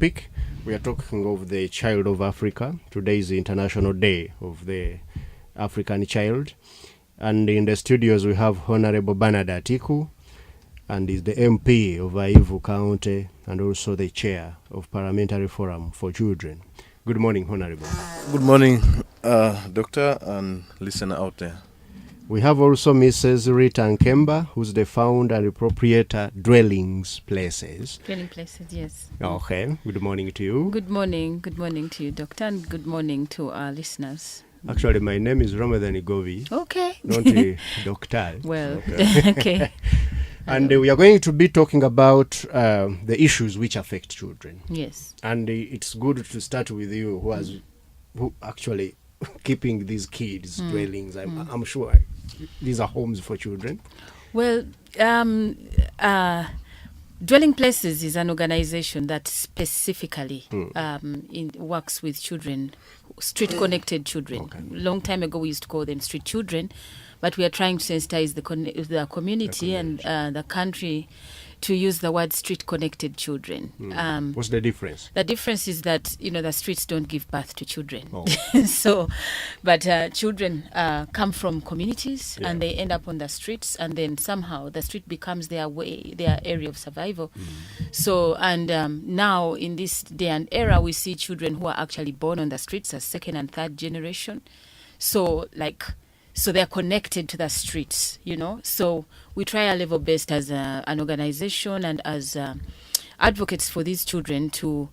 topic. We are talking of the child of Africa. Today is the International Day of the African Child. And in the studios we have Honorable Bernard Atiku, and is the MP of Ayivu County and also the chair of Parliamentary Forum for Children. Good morning, Honorable. Good morning, Doctor and listener out there. We have also Mrs. Rita Nkemba, who's the founder and proprietor Dwellings Places. Dwelling Places, yes. Okay, good morning to you. Good morning to you, Doctor, and good morning to our listeners. Actually, my name is Ramadan Govi. Okay. Not Doctor. Well, okay. And we are going to be talking about the issues which affect children. Yes. And it's good to start with you, who actually keeping these kids dwellings. I'm sure these are homes for children. Well, Dwelling Places is an organization that specifically works with children, street-connected children. Okay. Long time ago, we used to call them street children, but we are trying to sensitize the community and the country to use the word street-connected children. What's the difference? The difference is that, the streets don't give birth to children. Oh. But children come from communities and they end up on the streets, and then somehow the street becomes their area of survival. So, and now in this day and era, we see children who are actually born on the streets as second and third generation. So they're connected to the streets, So we try our level best as an organization and as advocates for these children to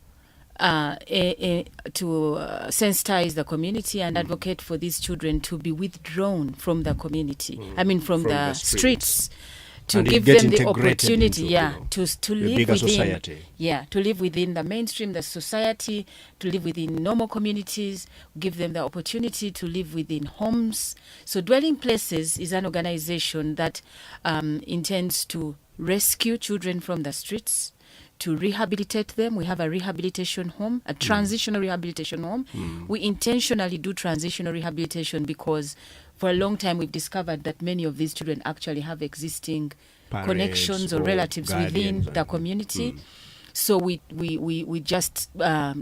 sensitize the community and advocate for these children to be withdrawn from the community. From the streets. To and give them the into, opportunity, to live within society. To live within the mainstream, the society, to live within normal communities, give them the opportunity to live within homes. So Dwelling Places is an organization that intends to rescue children from the streets, to rehabilitate them. We have a rehabilitation home, a transitional rehabilitation home. We intentionally do transitional rehabilitation because for a long time we've discovered that many of these children actually have existing parents connections or relatives within the community. So we just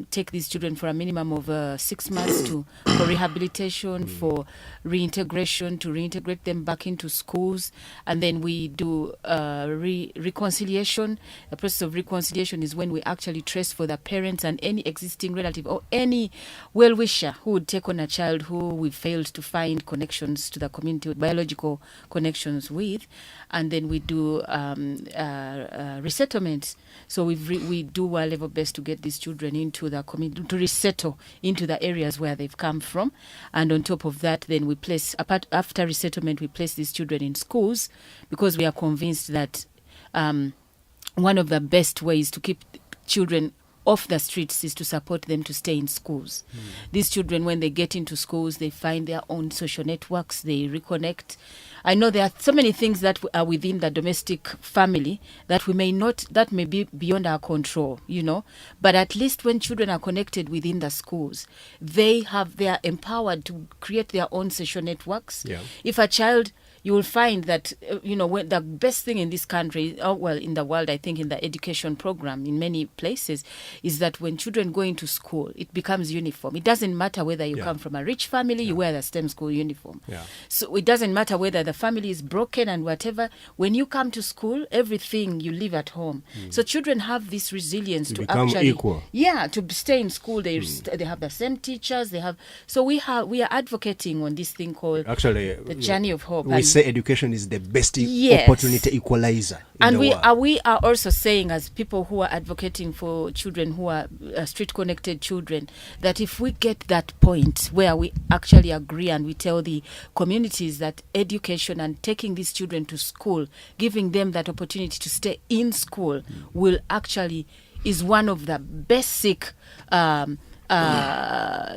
take these children for a minimum of 6 months for rehabilitation, for reintegration, to reintegrate them back into schools. And then we do reconciliation. The process of reconciliation is when we actually trace for the parents and any existing relative or any well-wisher who would take on a child who we failed to find connections to the community, biological connections with. And then we do resettlements. So we do our level best to get these children into the community, to resettle into the areas where they've come from. And on top of that, then we place, after resettlement, we place these children in schools because we are convinced that one of the best ways to keep children off the streets is to support them to stay in schools. These children, when they get into schools, they find their own social networks, they reconnect. I know there are so many things that are within the domestic family that may be beyond our control, But at least when children are connected within the schools, they are empowered to create their own social networks. Yeah. If a child, you will find that, when the best thing in this country, in the world, I think in the education program in many places, is that when children go into school, it becomes uniform. It doesn't matter whether you come from a rich family, you wear the STEM school uniform. Yeah. So it doesn't matter whether the family is broken and whatever. When you come to school, everything you leave at home. So children have this resilience to actually equal. Yeah, to stay in school. They have the same teachers. So we are advocating on this thing called the journey of hope. We say education is the best opportunity equalizer. And we are also saying, as people who are advocating for children who are street-connected children, that if we get that point where we actually agree and we tell the communities that education and taking these children to school, giving them that opportunity to stay in school, is one of the basic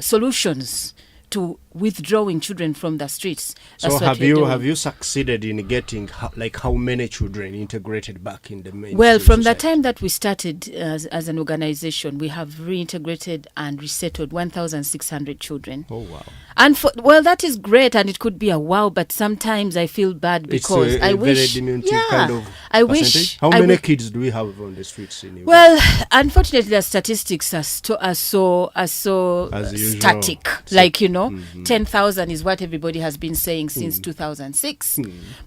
solutions to withdrawing children from the streets. That's So what we're doing. have you succeeded in getting how many children integrated back in the mainstream Well, from the society? time that we started as an organization, we have reintegrated and resettled 1,600 children. Oh wow. And that is great, and it could be a wow, but sometimes I feel bad because It's I a wish, very diminutive kind of I percentage. wish. How I many wi- kids do we have on the streets in Uganda? Well, unfortunately, the statistics are so As usual. static. So- Like 10,000 is what everybody has been saying since 2006.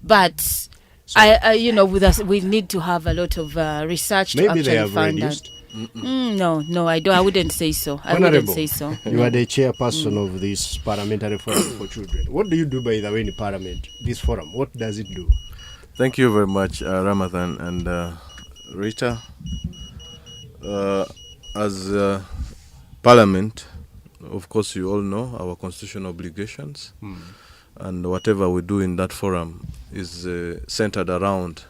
But with us, we need to have a lot of research to Maybe actually they have find reduced. out. No, I don't. I wouldn't say so. I wouldn't Honorable, say so. you are the chairperson of this parliamentary forum for children. What do you do, by the way, in Parliament? This forum, what does it do? Thank you very much, Ramadan and Rita. As Parliament, of course, you all know our constitutional obligations, and whatever we do in that forum is centered around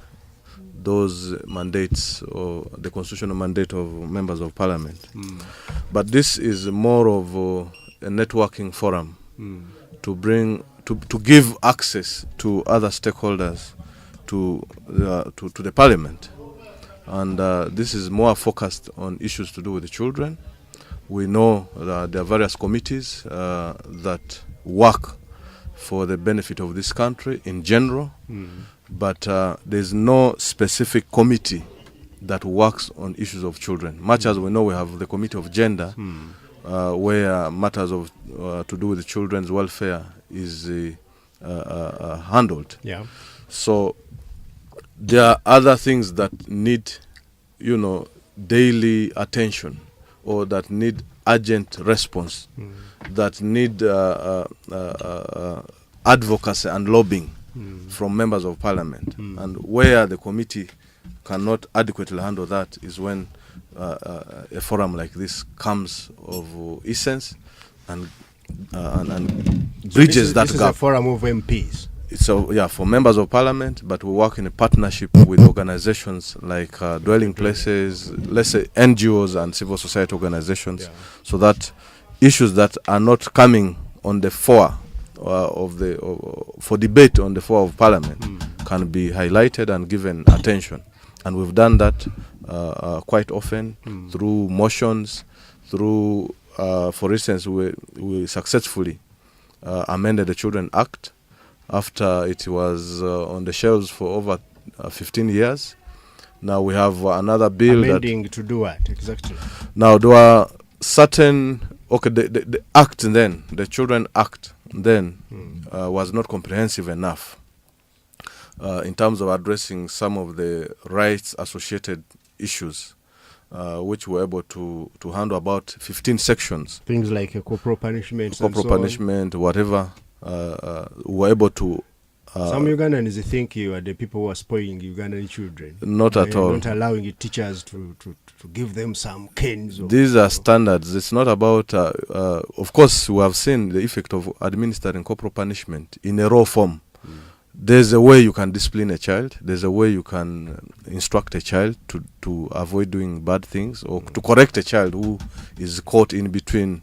those mandates or the constitutional mandate of members of Parliament. But this is more of a networking forum to give access to other stakeholders to the Parliament. And this is more focused on issues to do with the children. We know that there are various committees that work for the benefit of this country in general, but there's no specific committee that works on issues of children. Much as we know we have the Committee of Gender, where matters of to do with the children's welfare is handled. Yeah. So there are other things that need, daily attention, or that need urgent response, that need advocacy and lobbying from members of Parliament. And where the committee cannot adequately handle that is when a forum like this comes of essence and bridges that this gap. is a forum of MPs. So for members of Parliament, but we work in a partnership with organizations like dwelling places, let's say NGOs and civil society organizations, so that issues that are not coming on the fore for debate on the floor of Parliament can be highlighted and given attention. And we've done that quite often through motions, through, for instance, we successfully amended the Children Act after it was on the shelves for over 15 years. Now we have another bill Amending to do what exactly? Now there are certain the act then, the Children Act then was not comprehensive enough in terms of addressing some of the rights associated issues, which were able to handle about 15 sections. Things like corporal punishment, punishment, whatever. Were able to. Some Ugandans think you are the people who are spoiling Ugandan children. Not at all. Not allowing teachers to give them some canes. These are standards. It's not about. Of course, we have seen the effect of administering corporal punishment in a raw form. There's a way you can discipline a child. There's a way you can instruct a child to avoid doing bad things, or to correct a child who is caught in between.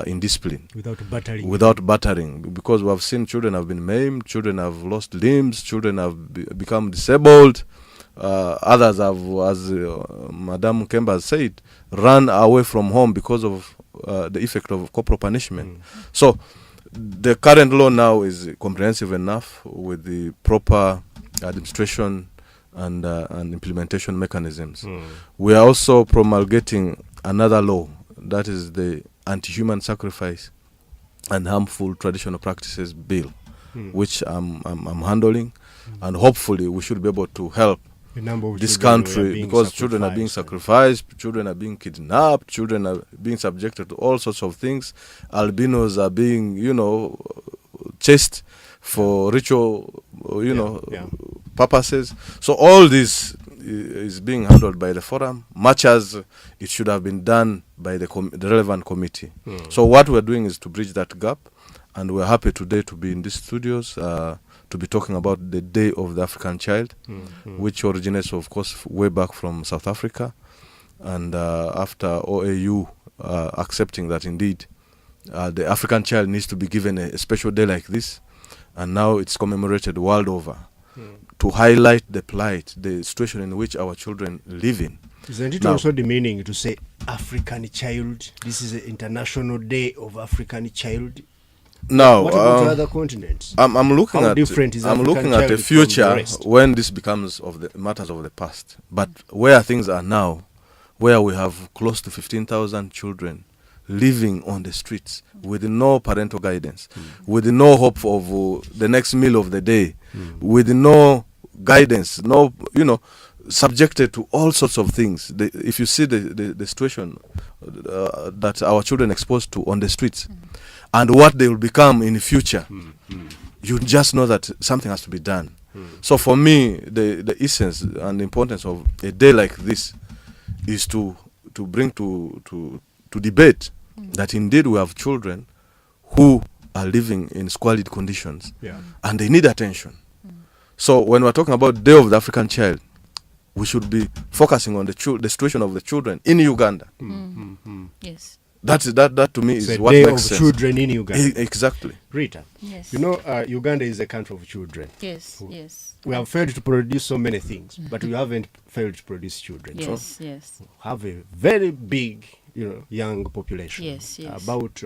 In discipline without battering, because we have seen children have been maimed, children have lost limbs, children have become disabled, others have, as Madam Nkemba has said, run away from home because of the effect of corporal punishment. So the current law now is comprehensive enough with the proper administration and implementation mechanisms. We are also promulgating another law, that is the Anti-Human Sacrifice and Harmful Traditional Practices Bill, which I'm handling, and hopefully we should be able to help this country, because children are being sacrificed, children are being kidnapped, children are being subjected to all sorts of things. Albinos are being, chased for ritual, purposes. So all this is being handled by the forum, much as it should have been done by the relevant committee. So what we're doing is to bridge that gap, and we're happy today to be in these studios to be talking about the Day of the African Child, which originates, of course, way back from South Africa, and after OAU accepting that indeed The African child needs to be given a special day like this, and now it's commemorated world over to highlight the plight, the situation in which our children live in. Isn't it Now- also demeaning to say African child? This is the International Day of African Child. Now, What about other continents? I'm looking How at different is I'm African looking at child the from future the rest? when this becomes of the matters of the past. But where things are now, where we have close to 15,000 children living on the streets with no parental guidance, with no hope of the next meal of the day, with no guidance, no, subjected to all sorts of things. If you see the situation that our children exposed to on the streets, and what they will become in the future, you just know that something has to be done. So for me, the essence and the importance of a day like this is to bring to debate that indeed we have children who are living in squalid conditions, and they need attention. So when we're talking about Day of the African Child, we should be focusing on the situation of the children in Uganda. Yes. That to me It's is a what day makes of sense. children in Uganda. Exactly. Rita, Yes. Uganda is a country of children. Yes. Yes. We have failed to produce so many things, but we haven't failed to produce children. Yes. Yes. So have a very big, young population. Yes, yes. About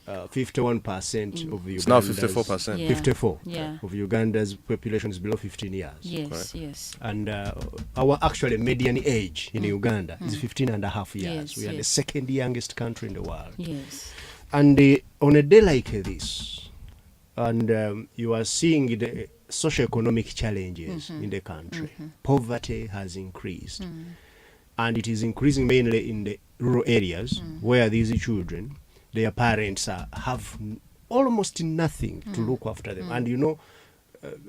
51% of Uganda's... It's now 54%. Yeah. 54 Yeah. of Uganda's population is below 15 years. Yes. Correct. Yes. And our actually median age in Uganda is 15 and a half years. Yes, We are the yes. second youngest country in the world. Yes. And on a day like this, and you are seeing the socio-economic challenges in the country, poverty has increased. And it is increasing mainly in the rural areas where these children, their parents have almost nothing to look after them. And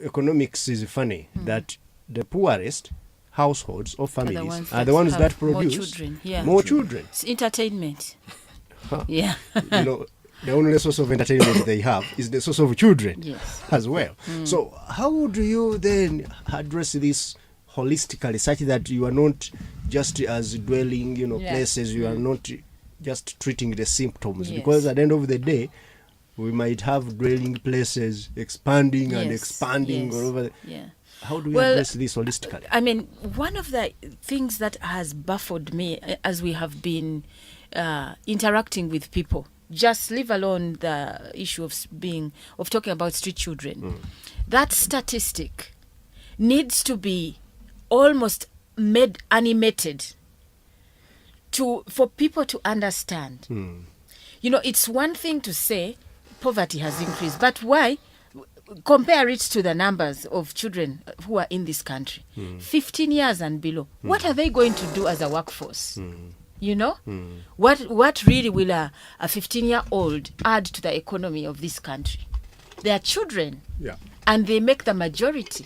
economics is funny that the poorest households or families are the ones that have more produce children. Yeah. more children. It's entertainment. Huh. Yeah. The only source of entertainment they have is the source of children Yes. as well. So how do you then address this holistically, such that you are not just as dwelling, places, you are not just treating the symptoms? Yes. Because at the end of the day, we might have dwelling places expanding and Yes, expanding yes, all over. yeah. How do we Well, address this holistically? I mean, one of the things that has baffled me as we have been interacting with people, just leave alone the issue of talking about street children, that statistic needs to be almost made animated for people to understand. It's one thing to say poverty has increased, but why? Compare it to the numbers of children who are in this country, 15 years and below. What are they going to do as a workforce? What really will a 15-year-old add to the economy of this country? They are children, and they make the majority.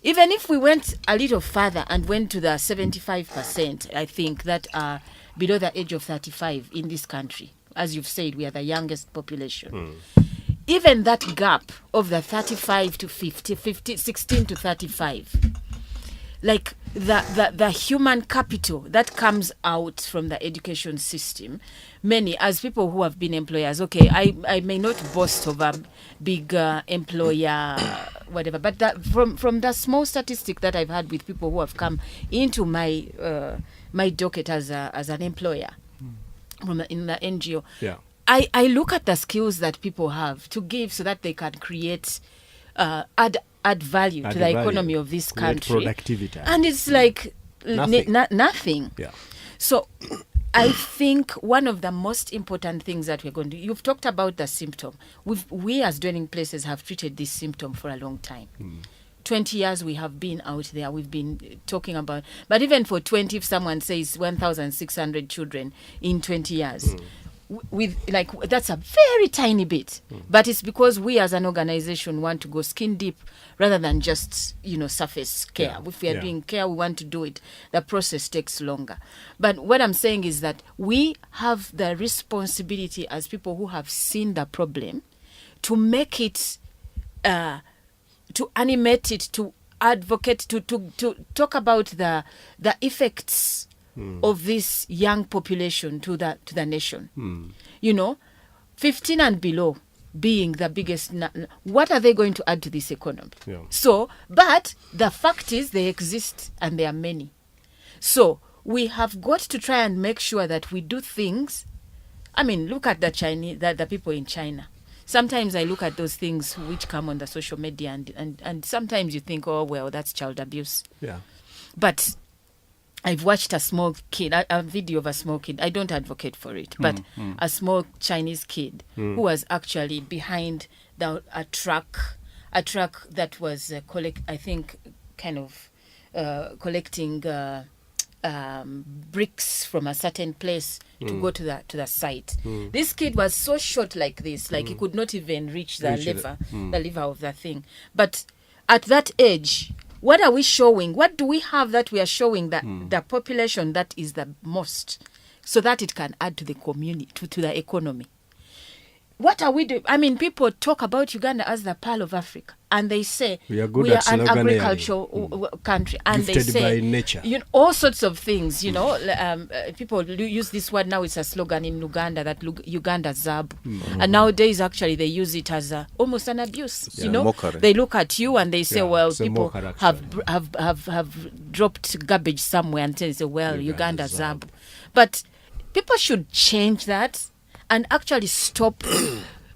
Even if we went a little further and went to the 75%, I think, that are below the age of 35 in this country, as you've said, we are the youngest population. Even that gap of the 35 to 50, 16 to 35, like the human capital that comes out from the education system, many, as people who have been employers, okay, I may not boast of a big employer, whatever, but from the small statistic that I've had with people who have come into my docket as an employer in the NGO, I look at the skills that people have to give so that they can create, add value to the economy of this country. Productivity. And it's like nothing. Yeah. So I think one of the most important things that we're going to do, you've talked about the symptom. We as dwelling places have treated this symptom for a long time. 20 years we have been out there, we've been talking about, but even for 20, if someone says 1,600 children in 20 years, that's a very tiny bit, but it's because we as an organization want to go skin deep rather than just surface care. If we are doing care, we want to do it. The process takes longer. But what I'm saying is that we have the responsibility as people who have seen the problem to make it, to animate it, to advocate, to talk about the effects of this young population to the nation. 15 and below being the biggest, what are they going to add to this economy? Yeah. So, but the fact is they exist and they are many. So we have got to try and make sure that we do things. I mean, look at the Chinese, the people in China. Sometimes I look at those things which come on the social media and sometimes you think, oh, well, that's child abuse. Yeah. But I've watched a small kid, a video of a small kid. I don't advocate for it, but a small Chinese kid who was actually behind a truck that was collecting bricks from a certain place to go to the site. This kid was so short like this, like he could not even reach the lever of the thing. But at that age, what are we showing? What do we have that we are showing that the population that is the most, so that it can add to the community, to the economy? What are we doing? I mean, people talk about Uganda as the pearl of Africa, and they say we are an agricultural country, and gifted they say by nature. All sorts of things. People use this word now. It's a slogan in Uganda, that Uganda Zab, and nowadays actually they use it as almost an abuse. Mockery. They look at you and they say, well, people mocker, have dropped garbage somewhere, and say, well, Uganda Zab. Zab. But people should change that and actually stop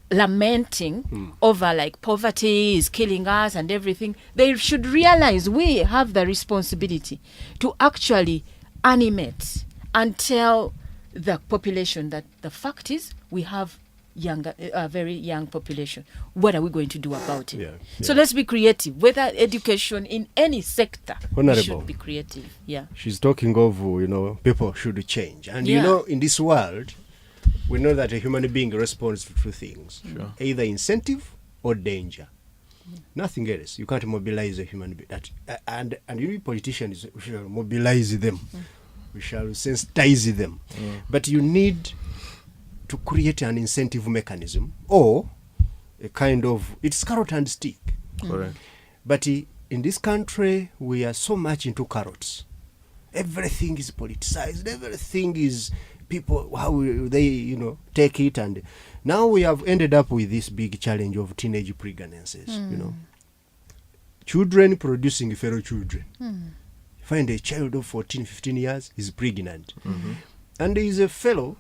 lamenting over like poverty is killing us and everything. They should realize we have the responsibility to actually animate and tell the population that the fact is we have a very young population. What are we going to do about it? So let's be creative. Whether education in any sector, we should be creative. Yeah. She's talking of, people should change. And in this world, we know that a human being responds to two things, either incentive or danger. Nothing else. You can't mobilize a human being. And politicians, we shall mobilize them. We shall sensitize them. But you need to create an incentive mechanism or a kind of, it's carrot and stick. Correct. But in this country, we are so much into carrots. Everything is politicized. Everything is people, how they, take it. And now we have ended up with this big challenge of teenage pregnancies, Children producing fellow children. Find a child of 14, 15 years is pregnant. And there is a fellow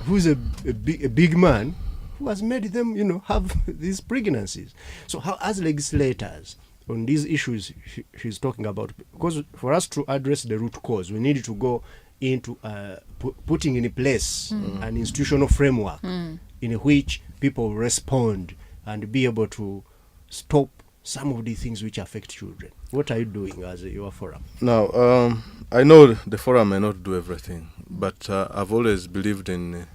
who's a big man who has made them, have these pregnancies. So how, as legislators, on these issues she's talking about, because for us to address the root cause, we need to go into putting in place an institutional framework in which people respond and be able to stop some of the things which affect children. What are you doing as your forum? Now, I know the forum may not do everything, but I've always believed in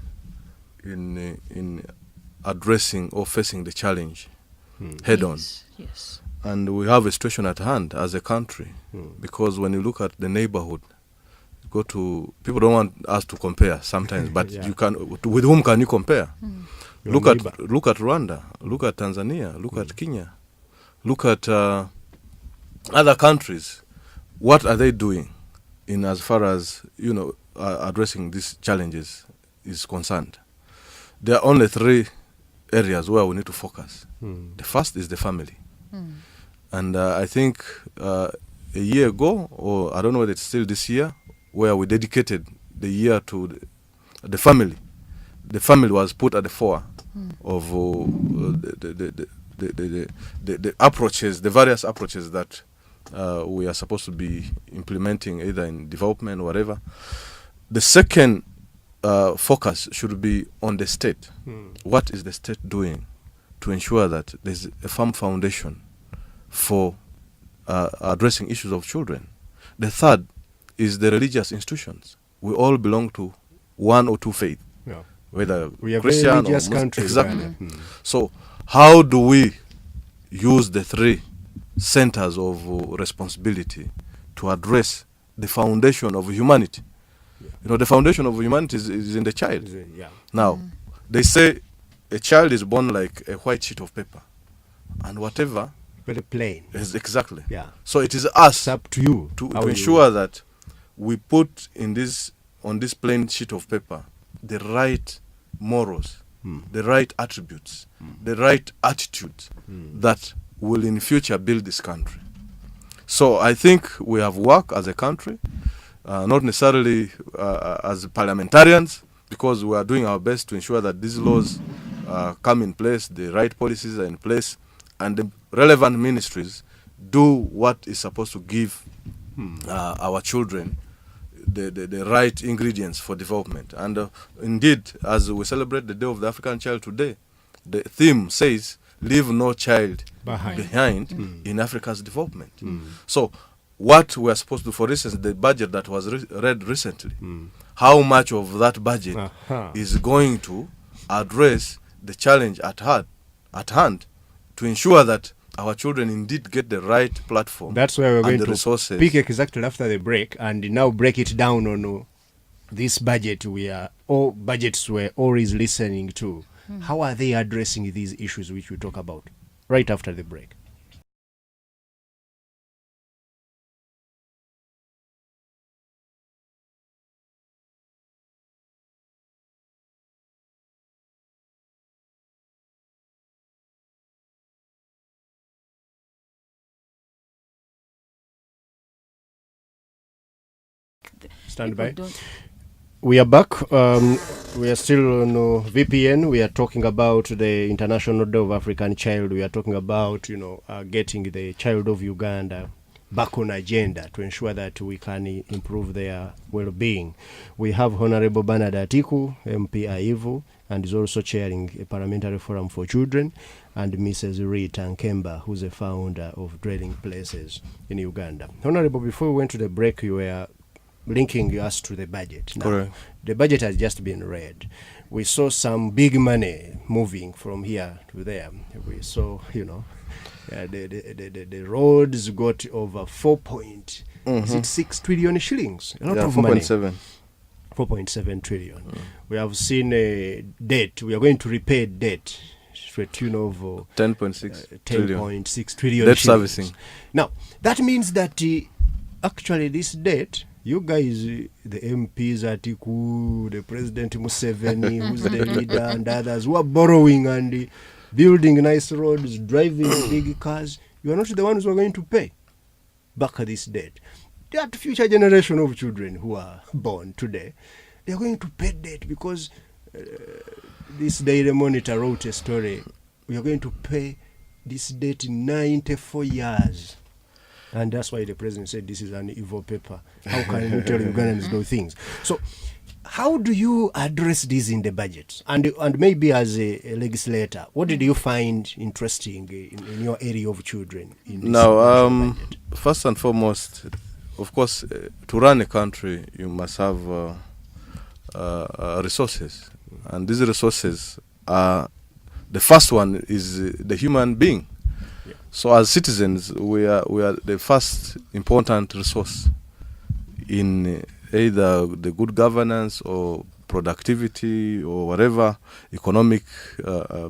addressing or facing the challenge head on. Yes. And we have a situation at hand as a country, because when you look at the neighborhood, people don't want us to compare sometimes, but you can. With whom can you compare? Look at Rwanda, look at Tanzania, look at Kenya, look at other countries. What are they doing in as far as addressing these challenges is concerned? There are only 3 areas where we need to focus. The first is the family. And I think a year ago, or I don't know whether it's still this year, where we dedicated the year to the family. The family was put at the fore of the approaches, the various approaches that we are supposed to be implementing, either in development or whatever. The second focus should be on the state. What is the state doing to ensure that there's a firm foundation for addressing issues of children? The third is the religious institutions. We all belong to one or two faiths, whether we are Christian very or religious Muslim. country. Exactly. So how do we use the 3 centers of responsibility to address the foundation of humanity? The foundation of humanity is in the child. Now, they say a child is born like a white sheet of paper, and whatever. Very plain. Is exactly. Yeah. So it is us. It's up to you to ensure that we put on this plain sheet of paper the right morals, the right attributes, the right attitudes that will in future build this country. So I think we have work as a country, not necessarily as parliamentarians, because we are doing our best to ensure that these laws come in place, the right policies are in place, and the relevant ministries do what is supposed to give our children the right ingredients for development. And indeed, as we celebrate the Day of the African Child today, the theme says, leave no child behind in Africa's development. So what we are supposed to do, for instance, the budget that was read recently, how much of that budget is going to address the challenge at hand to ensure that our children indeed get the right platform. That's why we're going to resources. Speak exactly after the break, and now break it down on this budget. All budgets we're always listening to. How are they addressing these issues which we talk about? Right after the break. Stand by. We are back. We are still on VPN. We are talking about the International Day of African Child. We are talking about, getting the child of Uganda back on agenda to ensure that we can improve their well-being. We have Honorable Atiku, MP Ayivu, and is also chairing a parliamentary forum for children, and Mrs. Rita Nkemba, who's a founder of Dwelling Places in Uganda. Honorable, before we went to the break, you were linking us to the budget. Now, correct. The budget has just been read. We saw some big money moving from here to there. We saw, the roads got over 4.6 trillion shillings. A lot of money. 4.7 trillion. We have seen a debt. We are going to repay debt to a tune of 10.6 trillion debt shillings. Servicing. Now, that means that actually this debt, you guys, the MPs, Atiku, the President Museveni, who's the leader, and others who are borrowing and building nice roads, driving big cars, you are not the ones who are going to pay back this debt. That future generation of children who are born today, they are going to pay debt because this Daily Monitor wrote a story. We are going to pay this debt in 94 years. And that's why the president said this is an evil paper. How can you tell Ugandans those things? So how do you address this in the budget? And maybe as a legislator, what did you find interesting in your area of children? Now, first and foremost, of course, to run a country, you must have resources. And these resources are, the first one is the human being. So as citizens, we are the first important resource in either the good governance or productivity or whatever economic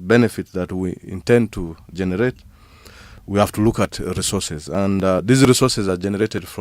benefit that we intend to generate. We have to look at resources, and these resources are generated from